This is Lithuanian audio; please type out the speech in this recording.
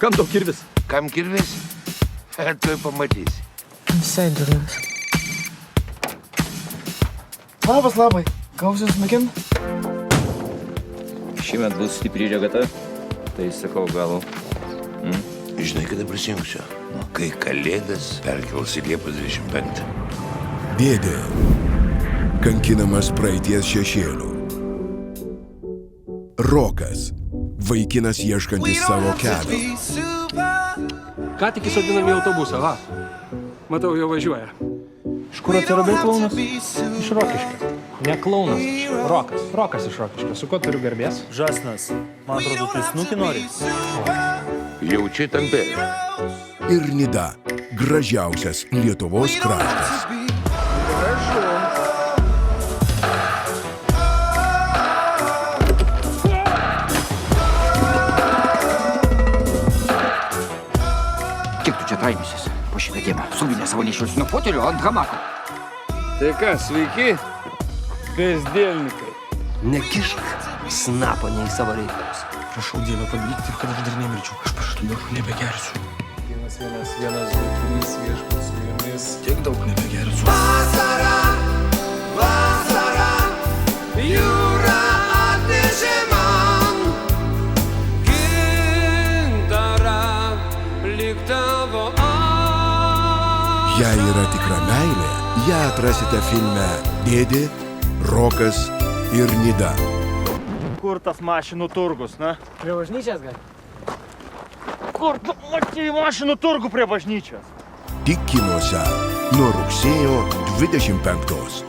Kam daug kirvis? Kam kirvis? Tuoj pamatysi. Visai durnas. Labas, labai. Gausius mėgin? Šiemet bus stipri regata, tai sakau gal. Žinai, kada prisijungsiu? Kai Kalėdas perkels į Liepos 25. Dėdė. Kankinamas praeities šešėlių. Rokas. Vaikinas ieškantis savo kelio. Ką tik įsodinam į autobusą, va. Matau, jau važiuoja. Iš kur atsiradai klaunas? Iš Rokiškio. Ne klaunas, Rokas. Rokas iš Rokiškio. Su kuo turiu garbės? Žasnas, man atrodo, tu snukį nori. Jaučiai tampelį. Ir Nida. Gražiausias Lietuvos kraštas. Kiek tu čia traimisis po šitą dieną? Suvinę savo nešiausi nuo fotelio ant hamako. Tai ką, sveiki? Kasdielnikai. Nekišk snapo nei savo reikalus. Prašau Dievą padaryk taip, kad aš dar nemirčiau. Aš pažadu, daug nebegersiu. 1, 2, 3, viešpats su jumis. Tiek daug nebegersiu. Vasara, vasara, jūra atnešė man gintarą, lyg tavo Jei yra tikra meilė, ją atrasite filme Dėdė, Rokas ir Nida. Kur tas mašinų turgus, na? Prie bažnyčias gal? Kur tu matei mašinų turgų prie bažnyčios? Tik kinuose nuo rugsėjo 25.